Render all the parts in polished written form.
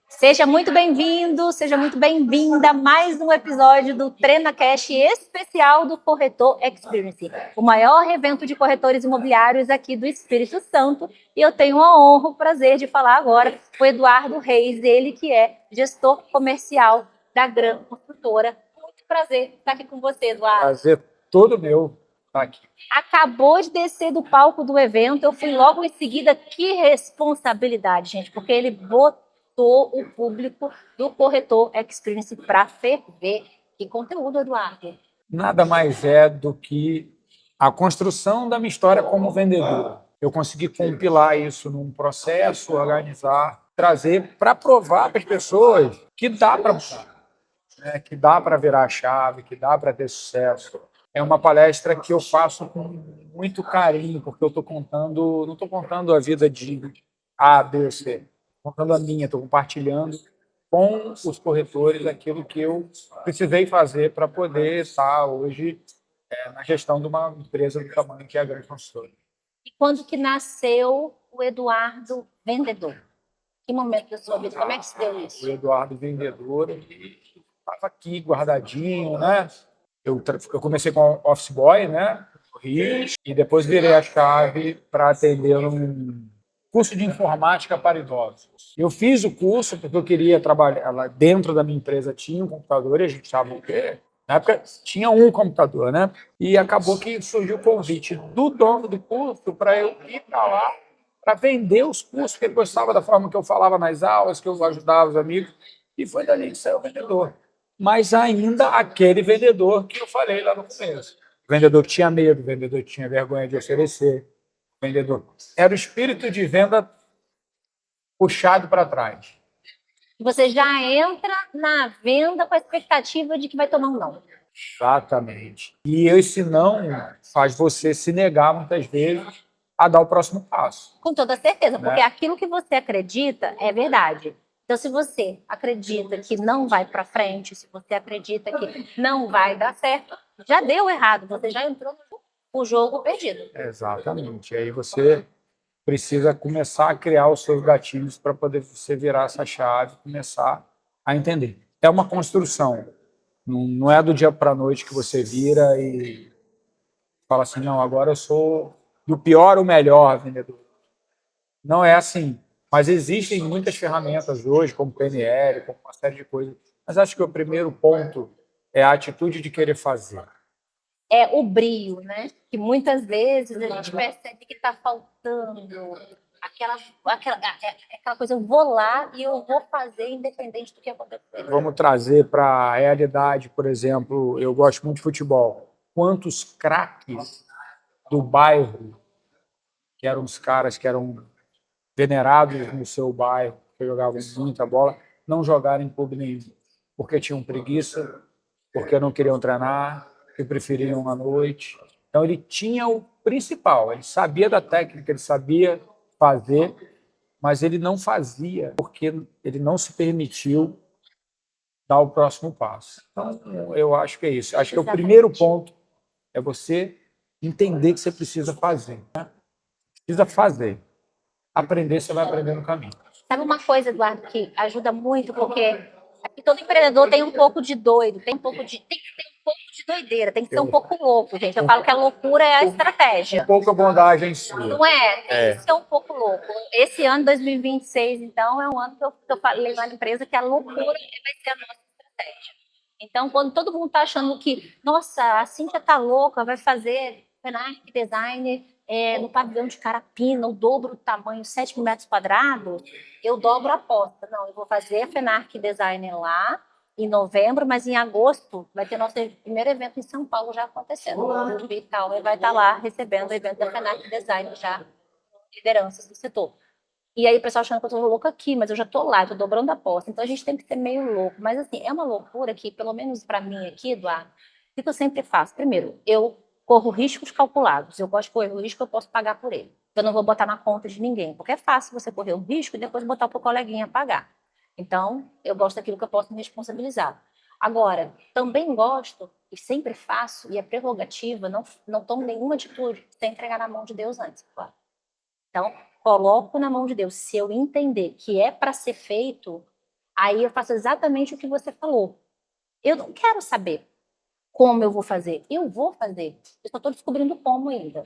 Seja muito bem-vindo, seja muito bem-vinda a mais um episódio do TreinaCast especial do Corretor Experience, o maior evento de corretores imobiliários aqui do Espírito Santo. E eu tenho a honra, o prazer de falar agora com o Eduardo Reis, ele que é gestor comercial da Gran Construtora. Muito prazer estar aqui com você, Eduardo. Prazer todo meu estar aqui. Acabou de descer do palco do evento, eu fui logo em seguida. Que responsabilidade, gente, porque ele botou o público do Corretor Experience para ferver. Que conteúdo, Eduardo. Nada mais é do que a construção da minha história como vendedor. Eu consegui compilar isso num processo, organizar, trazer para provar para as pessoas que dá para mudar, né? Que dá para virar a chave, que dá para ter sucesso. É uma palestra que eu faço com muito carinho, porque eu estou contando, não estou contando a vida de A, B ou C, estou contando a minha, estou compartilhando com os corretores aquilo que eu precisei fazer para poder estar hoje na gestão de uma empresa do tamanho que é a Grande Consultora. E quando que nasceu o Eduardo vendedor? Que momento da sua vida? Como é que se deu isso? O Eduardo vendedor, ele estava aqui guardadinho, né? Eu comecei com office boy, né? No Rio, e depois virei a chave para atender num curso de informática para idosos. Eu fiz o curso porque eu queria trabalhar lá dentro da minha empresa, tinha um computador e a gente estava o quê? Na época tinha um computador, né? E acabou que surgiu o convite do dono do curso para eu ir para lá para vender os cursos, porque ele gostava da forma que eu falava nas aulas, que eu ajudava os amigos, e foi dali que saiu o vendedor. Mas ainda aquele vendedor que eu falei lá no começo. O vendedor que tinha medo, o vendedor que tinha vergonha de oferecer, o vendedor. Era o espírito de venda puxado para trás. Você já entra na venda com a expectativa de que vai tomar um não. Exatamente. E esse não faz você se negar muitas vezes a dar o próximo passo. Com toda certeza, Né? porque aquilo que você acredita é verdade. Então, se você acredita que não vai para frente, se você acredita que não vai dar certo, já deu errado, você já entrou no jogo perdido. Exatamente. E aí você precisa começar a criar os seus gatilhos para poder você virar essa chave, começar a entender. É uma construção. Não é do dia para a noite que você vira e fala assim, não, agora eu sou do pior ao melhor vendedor. Não é assim. Mas existem muitas ferramentas hoje, como PNL, como uma série de coisas. Mas acho que o primeiro ponto é a atitude de querer fazer. É o brio, né? Que muitas vezes a gente percebe que está faltando aquela coisa, eu vou lá e eu vou fazer independente do que acontecer. Vamos trazer para a realidade, por exemplo, eu gosto muito de futebol. Quantos craques do bairro, que eram os caras que eram venerados no seu bairro, que jogavam muita bola, não jogaram em clube nenhum, porque tinham preguiça, porque não queriam treinar, que preferiam à noite. Então ele tinha o principal, ele sabia da técnica, ele sabia fazer, mas ele não fazia porque ele não se permitiu dar o próximo passo. Então eu acho que é isso. Acho que o primeiro ponto é você entender que você precisa fazer. Né? Precisa fazer. Aprender, você vai aprender no caminho. Sabe uma coisa, Eduardo, que ajuda muito, porque aqui todo empreendedor tem um pouco de doido, tem que ter um pouco de doideira, tem que ser um pouco louco, gente. Eu falo que a loucura é a estratégia. Pouca bondade sua. Não é? Tem que ser um pouco louco. Esse ano, 2026, então, é um ano que eu falei lá na empresa que a loucura vai ser a nossa estratégia. Então, quando todo mundo está achando que, nossa, a Cíntia tá louca, vai fazer FENARC Design no pavilhão de Carapina, o dobro do tamanho, 7 mil metros quadrados, eu dobro a aposta. Não, eu vou fazer a FENARC Design lá em novembro, mas em agosto vai ter nosso primeiro evento em São Paulo já acontecendo. O Vital vai estar lá recebendo o evento da FENARC Design já, lideranças do setor. E aí o pessoal achando que eu tô louca aqui, mas eu já tô lá, tô dobrando a aposta. Então a gente tem que ser meio louco. Mas assim, é uma loucura que, pelo menos para mim aqui, Eduardo, o que eu sempre faço? Primeiro, eu corro riscos calculados. Eu gosto de correr o risco, eu posso pagar por ele. Eu não vou botar na conta de ninguém, porque é fácil você correr um risco e depois botar para o coleguinha pagar. Então, eu gosto daquilo que eu posso me responsabilizar. Agora, também gosto, e sempre faço, e é prerrogativa, não tomo nenhuma atitude sem entregar na mão de Deus antes, claro. Então, coloco na mão de Deus. Se eu entender que é para ser feito, aí eu faço exatamente o que você falou. Eu não quero saber como eu vou fazer. Eu vou fazer. Eu só estou descobrindo como ainda.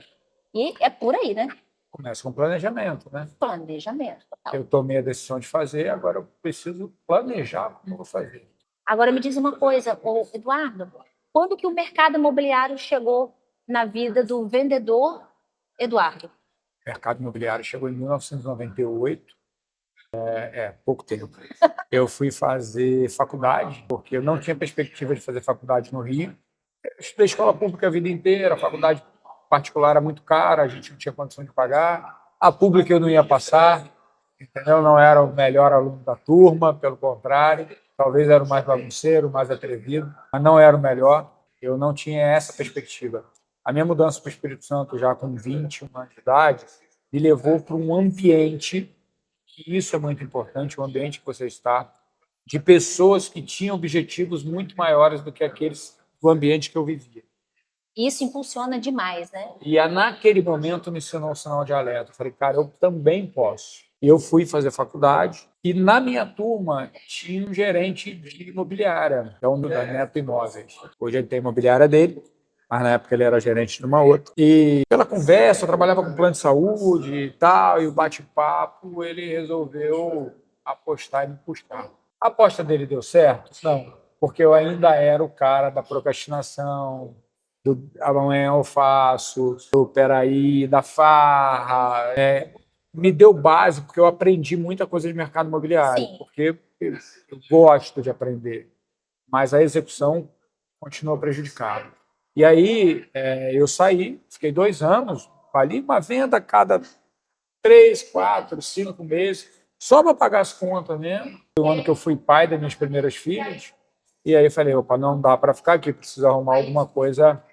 E é por aí, né? Começa com planejamento, né? Planejamento total. Eu tomei a decisão de fazer, agora eu preciso planejar como eu vou fazer. Agora me diz uma coisa, Eduardo, quando que o mercado imobiliário chegou na vida do vendedor Eduardo? O mercado imobiliário chegou em 1998, pouco tempo. Eu fui fazer faculdade, porque eu não tinha perspectiva de fazer faculdade no Rio. Eu estudei escola pública a vida inteira, a faculdade particular era muito cara, a gente não tinha condição de pagar. A pública eu não ia passar, entendeu? Não era o melhor aluno da turma, pelo contrário, talvez era o mais bagunceiro, o mais atrevido, mas não era o melhor. Eu não tinha essa perspectiva. A minha mudança para o Espírito Santo, já com 21 anos de idade, me levou para um ambiente, e isso é muito importante, o ambiente que você está, de pessoas que tinham objetivos muito maiores do que aqueles do ambiente que eu vivia. Isso impulsiona demais, né? E naquele momento me ensinou um sinal de alerta. Eu falei, cara, eu também posso. E eu fui fazer faculdade e na minha turma tinha um gerente de imobiliária, que é um da Neto Imóveis. Hoje ele tem a imobiliária dele, mas na época ele era gerente de uma outra. E pela conversa, eu trabalhava com plano de saúde e tal, e o bate-papo, ele resolveu apostar e me puxar. A aposta dele deu certo? Não, porque eu ainda era o cara da procrastinação, do amanhã eu faço, do peraí, da farra. Me deu base, porque eu aprendi muita coisa de mercado imobiliário, Sim. porque eu gosto de aprender, mas a execução continuou prejudicada. E aí eu saí, fiquei 2 anos, ali uma venda a cada 3, 4, 5 meses, só para pagar as contas mesmo. Foi o ano que eu fui pai das minhas primeiras filhas, e aí falei, opa, não dá para ficar aqui, preciso arrumar alguma coisa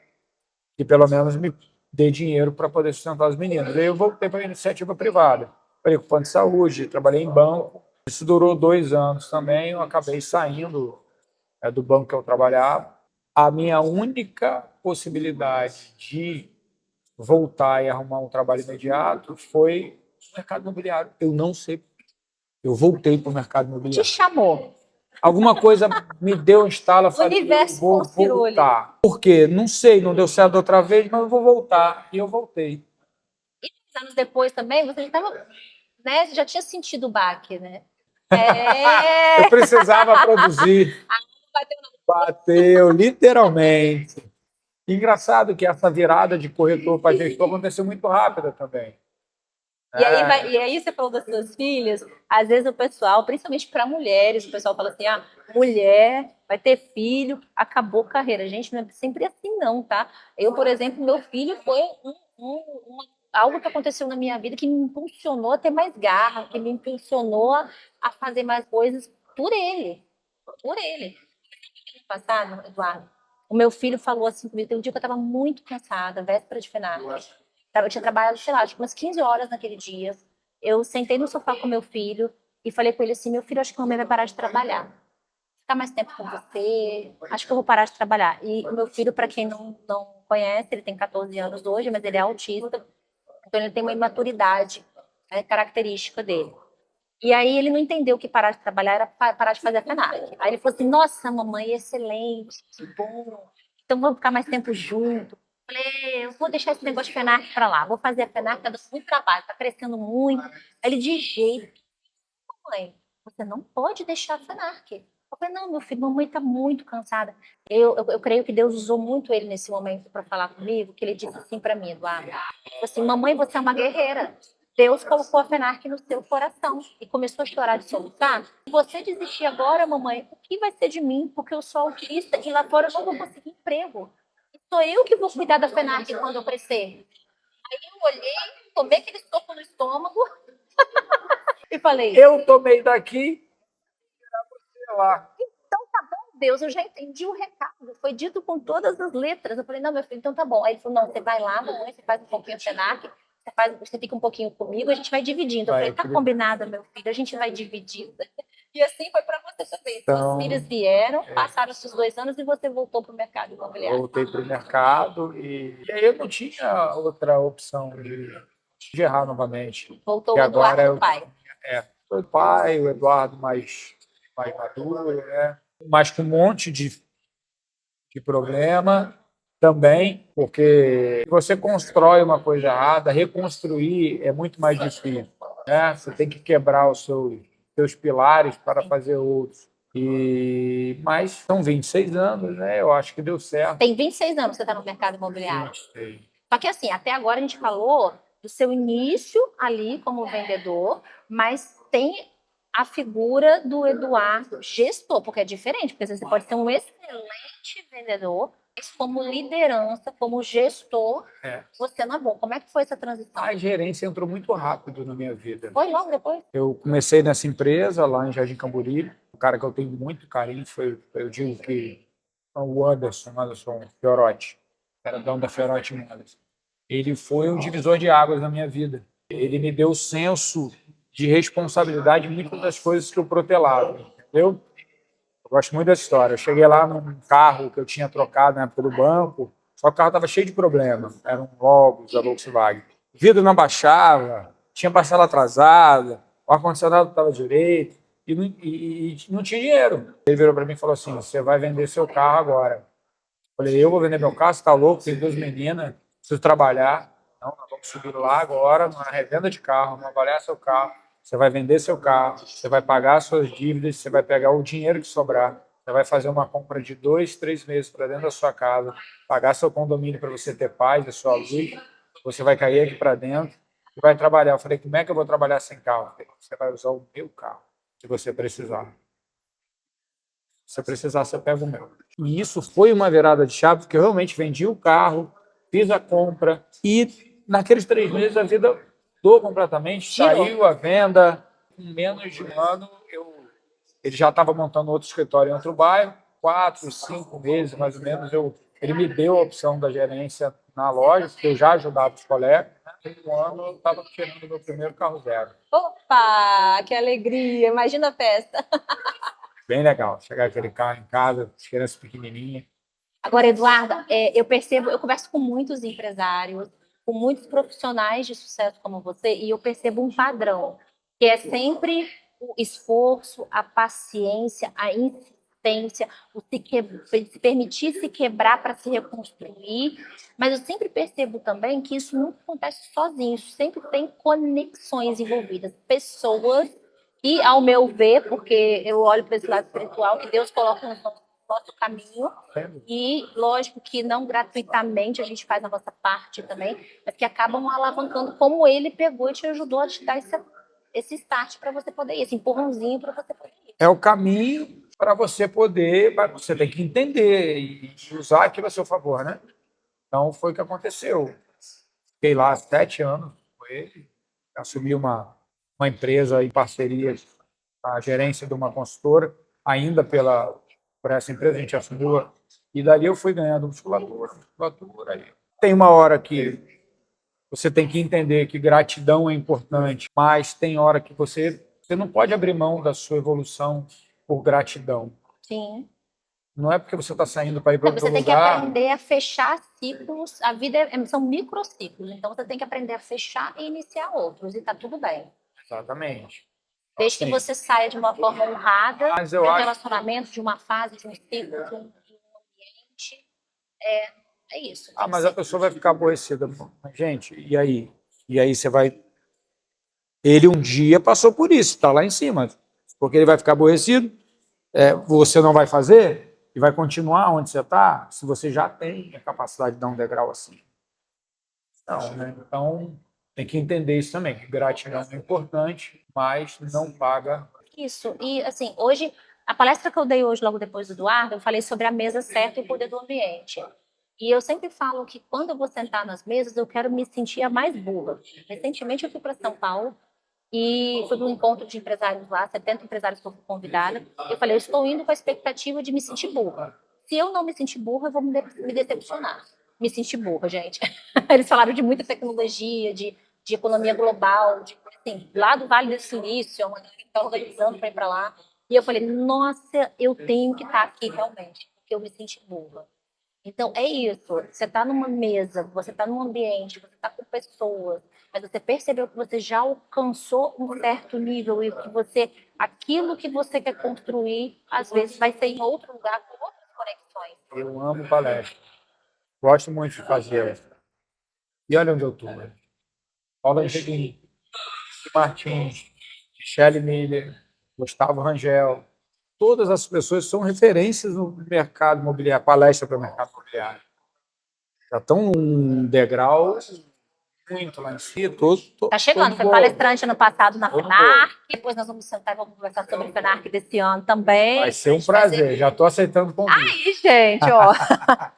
que pelo menos me dê dinheiro para poder sustentar os meninos. Aí eu voltei para a iniciativa privada. Falei com o plano de saúde, trabalhei em banco. Isso durou 2 anos também. Eu acabei saindo do banco que eu trabalhava. A minha única possibilidade de voltar e arrumar um trabalho imediato foi o mercado imobiliário. Eu não sei. Eu voltei para o mercado Te imobiliário. chamou. Alguma coisa me deu um estalo, eu falei, eu Universo vou conspirou ali. voltar. Por quê? Não sei, não deu certo outra vez, mas eu vou voltar. E eu voltei. E 2 anos depois também, você já estava, né? Você já tinha sentido o baque, né? Eu precisava produzir. Bateu na... Bateu, literalmente. Engraçado que essa virada de corretor para gestor aconteceu muito rápida também. E aí você falou das suas filhas, às vezes o pessoal, principalmente para mulheres, o pessoal fala assim, mulher vai ter filho, acabou a carreira. Gente, não é sempre assim não, tá? Eu, por exemplo, meu filho foi algo que aconteceu na minha vida que me impulsionou a ter mais garra, que me impulsionou a fazer mais coisas por ele, por ele. Ano passado, Eduardo, o meu filho falou assim comigo, tem um dia que eu estava muito cansada, véspera de FENAC. Eu tinha trabalhado, sei lá, acho que umas 15 horas naquele dia. Eu sentei no sofá com meu filho e falei com ele assim, meu filho, acho que a mamãe vai parar de trabalhar. Ficar mais tempo com você, acho que eu vou parar de trabalhar. E o meu filho, para quem não conhece, ele tem 14 anos hoje, mas ele é autista, então ele tem uma imaturidade, característica dele. E aí ele não entendeu que parar de trabalhar era parar de fazer a FENAC. Aí ele falou assim, nossa, mamãe, excelente, que bom. Então vamos ficar mais tempo junto. Eu falei, eu vou deixar esse negócio de FENAC para lá. Vou fazer a FENAC, tá dando muito trabalho, tá crescendo muito. Aí ele, de jeito, mãe, você não pode deixar a FENAC. Eu falei, não, meu filho, mamãe tá muito cansada. Eu creio que Deus usou muito ele nesse momento para falar comigo, que ele disse assim para mim, Eduardo, assim, mamãe, você é uma guerreira. Deus colocou a FENAC no seu coração e começou a chorar de soluçar. Se você desistir agora, mamãe, o que vai ser de mim? Porque eu sou autista e lá fora eu não vou conseguir emprego. E sou eu que vou cuidar da FENAC quando eu crescer. Aí eu olhei, tomei aquele soco no estômago e falei, Eu tomei daqui, sei lá. então tá bom, Deus, eu já entendi o recado. Foi dito com todas as letras. Eu falei, não, meu filho, então tá bom. Aí ele falou, não, você vai lá, mamãe, você faz um pouquinho de FENAC, você fica um pouquinho comigo, a gente vai dividindo. Eu falei, tá combinado, meu filho, a gente vai dividindo. E assim foi para você também. Suas filhas vieram, passaram esses 2 anos e você voltou para o mercado imobiliário. Voltei para o mercado e aí eu não tinha outra opção de de errar novamente. Voltou E o agora Eduardo pai. o pai, o Eduardo mais maduro, né? Mas com um monte de problema também, porque você constrói uma coisa errada, reconstruir é muito mais difícil, né? Você tem que quebrar os seus pilares para fazer outros. Mas são 26 anos, né? Eu acho que deu certo. Tem 26 anos que você está no mercado imobiliário. 26. Só que assim, até agora a gente falou do seu início ali como vendedor, mas tem a figura do Eduardo gestor, porque é diferente, porque você pode ser um excelente vendedor, mas como liderança, como gestor, você não é bom. Como é que foi essa transição? A gerência entrou muito rápido na minha vida. Foi logo depois? Eu comecei nessa empresa lá em Jardim Camburi. O cara que eu tenho muito carinho foi, eu digo que o Anderson Fiorotti, era dono da Fiorotti Modas. Ele foi um divisor de águas na minha vida. Ele me deu senso de responsabilidade em muitas das coisas que eu protelava, entendeu? Eu gosto muito dessa história. Eu cheguei lá num carro que eu tinha trocado na época do banco, só que o carro estava cheio de problema. Era um Logos da Volkswagen. O vidro não baixava, tinha parcela atrasada, o ar-condicionado não estava direito e não tinha dinheiro. Ele virou para mim e falou assim: você vai vender seu carro agora. Eu falei: eu vou vender meu carro? Você está louco? Tenho duas meninas, preciso trabalhar. Não, nós vamos subir lá agora, numa revenda de carro, vamos avaliar seu carro. Você vai vender seu carro, você vai pagar as suas dívidas, você vai pegar o dinheiro que sobrar, você vai fazer uma compra de 2, 3 meses para dentro da sua casa, pagar seu condomínio para você ter paz, a sua luz, você vai cair aqui para dentro e vai trabalhar. Eu falei: como é que eu vou trabalhar sem carro? Falei: você vai usar o meu carro, se você precisar. Se precisar, você pega o meu. E isso foi uma virada de chave, porque eu realmente vendi o carro, fiz a compra e naqueles 3 meses a vida mudou completamente. Girou. Saiu a venda. Em menos de um ano, ele já estava montando outro escritório em outro bairro. 4, 5 meses, mais ou menos, ele me deu a opção da gerência na loja, porque eu já ajudava os colegas. Em um ano, eu estava tirando o meu primeiro carro zero. Opa, que alegria! Imagina a festa. Bem legal. Chegar aquele carro em casa, as crianças pequenininhas. Agora, Eduarda, eu percebo, eu converso com muitos empresários, com muitos profissionais de sucesso como você, e eu percebo um padrão, que é sempre o esforço, a paciência, a insistência, se permitir se quebrar para se reconstruir. Mas eu sempre percebo também que isso não acontece sozinho, isso sempre tem conexões envolvidas, pessoas que, ao meu ver, porque eu olho para esse lado espiritual, que Deus coloca no nosso caminho, e lógico que não gratuitamente, a gente faz a nossa parte também, mas que acabam alavancando como ele pegou e te ajudou a te dar esse start para você poder ir, esse empurrãozinho para você poder ir. É o caminho para você poder, você tem que entender e usar aquilo a seu favor, né? Então foi o que aconteceu. Fiquei lá 7 anos com ele, assumi uma empresa em parceria, a gerência de uma consultora, ainda por essa empresa a gente assumiu, e dali eu fui ganhando musculatura. Aí. Tem uma hora que você tem que entender que gratidão é importante, mas tem hora que você não pode abrir mão da sua evolução por gratidão. Sim. Não é porque você está saindo para ir para outro Você tem que lugar. aprender a fechar ciclos. A vida são microciclos, então você tem que aprender a fechar e iniciar outros, e tá tudo bem. Exatamente. Desde que Sim. você saia de uma forma honrada, Mas de eu um acho. relacionamento, de uma fase, de um ciclo, de um ambiente. É isso. Tem que Mas ser. a pessoa vai ficar aborrecida. Gente, e aí? E aí você vai. Ele um dia passou por isso, está lá em cima. Porque ele vai ficar aborrecido, você não vai fazer e vai continuar onde você está, se você já tem a capacidade de dar um degrau assim. Não, né? Então, tem que entender isso também, que gratidão é importante, mas não paga. Isso. E, assim, hoje, a palestra que eu dei hoje, logo depois do Eduardo, eu falei sobre a mesa certa e o poder do ambiente. E eu sempre falo que quando eu vou sentar nas mesas, eu quero me sentir a mais burra. Recentemente, eu fui para São Paulo e fui para um encontro de empresários lá, 70 empresários que eu fui convidada. Eu falei: eu estou indo com a expectativa de me sentir burra. Se eu não me sentir burra, eu vou me decepcionar. Me sentir burra, gente. Eles falaram de muita tecnologia, de economia global, assim, lá do Vale do Silício, uma galera que está organizando para ir para lá. E eu falei: nossa, eu tenho que estar aqui realmente, porque eu me senti burra. Então, é isso. Você está numa mesa, você está num ambiente, você está com pessoas mas você percebeu que você já alcançou um certo nível e que aquilo que você quer construir, às vezes vai ser em outro lugar, com outras conexões. Eu amo palestra. Gosto muito de fazer. E olha onde eu estou. Paula Angelini, Martins, Michele Miller, Gustavo Rangel. Todas as pessoas são referências no mercado imobiliário, palestra para o mercado imobiliário. Já estão num degrau muito lá em si. Tá chegando, foi palestrante ano passado na FENARC, depois nós vamos sentar e vamos conversar sobre a FENARC desse ano também. Vai ser um prazer, já estou aceitando o convite. Aí, gente, ó,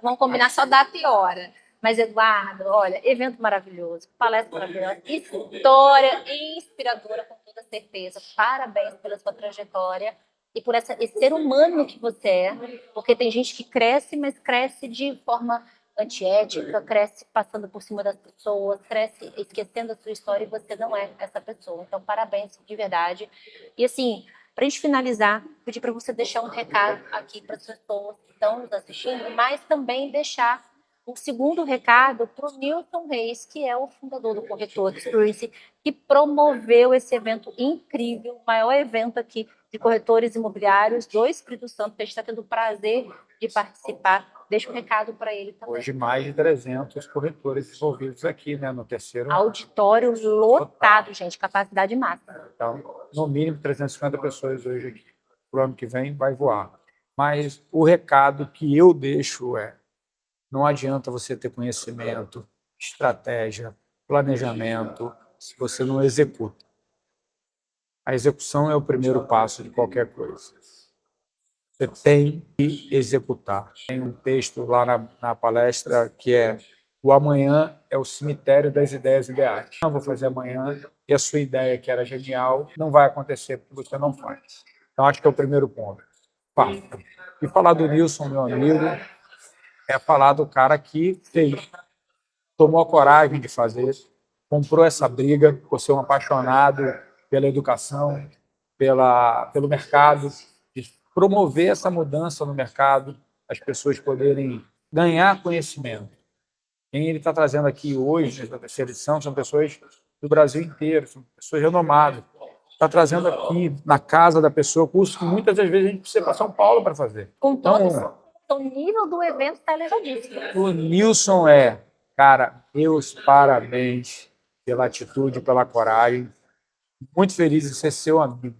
vamos combinar só data e hora. Mas, Eduardo, olha, evento maravilhoso, palestra maravilhosa, história inspiradora, com toda certeza. Parabéns pela sua trajetória e por esse ser humano que você é, porque tem gente que cresce, mas cresce de forma antiética, cresce passando por cima das pessoas, cresce esquecendo a sua história e você não é essa pessoa. Então, parabéns de verdade. E assim, para a gente finalizar, pedir para você deixar um recado aqui para as pessoas que estão nos assistindo, mas também deixar um segundo recado para o Nilson Reis, que é o fundador do Corretor Experience, que promoveu esse evento incrível, o maior evento aqui de corretores imobiliários do Espírito Santo, que a gente está tendo o prazer de participar. Deixa um recado para ele também. Hoje, mais de 300 corretores envolvidos aqui, né, no terceiro ano. Auditório lotado, gente, capacidade máxima. Então, no mínimo 350 pessoas hoje aqui. Para o ano que vem vai voar. Mas o recado que eu deixo é: não adianta você ter conhecimento, estratégia, planejamento, se você não executa. A execução é o primeiro passo de qualquer coisa. Você tem que executar. Tem um texto lá na palestra que é: o amanhã é o cemitério das ideias ideais. Não vou fazer amanhã e a sua ideia, que era genial, não vai acontecer porque você não faz. Então, acho que é o primeiro ponto. Faça. E falar do Nilson, meu amigo, é falar do cara que fez, tomou a coragem de fazer, comprou essa briga por ser um apaixonado pela educação, pelo mercado, de promover essa mudança no mercado, as pessoas poderem ganhar conhecimento. Quem ele está trazendo aqui hoje, na terceira edição, são pessoas do Brasil inteiro, são pessoas renomadas. Está trazendo aqui, na casa da pessoa, curso que muitas das vezes a gente precisa ir para São Paulo para fazer. Com todos, o nível do evento está elevadíssimo. O Nilson cara, meus parabéns pela atitude, pela coragem. Muito feliz em ser seu amigo,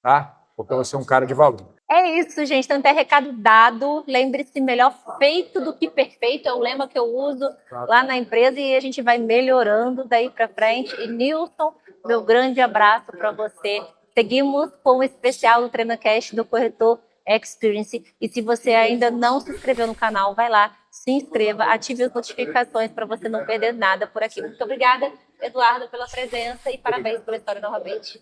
tá? Porque você é um cara de valor. É isso, gente. Então, tem recado dado. Lembre-se, melhor feito do que perfeito. É o lema que eu uso lá na empresa e a gente vai melhorando daí para frente. E Nilson, meu grande abraço para você. Seguimos com o especial do TreinaCast do Corretor Experience. E se você ainda não se inscreveu no canal, vai lá, se inscreva, ative as notificações para você não perder nada por aqui. Muito obrigada, Eduardo, pela presença e parabéns pela história novamente.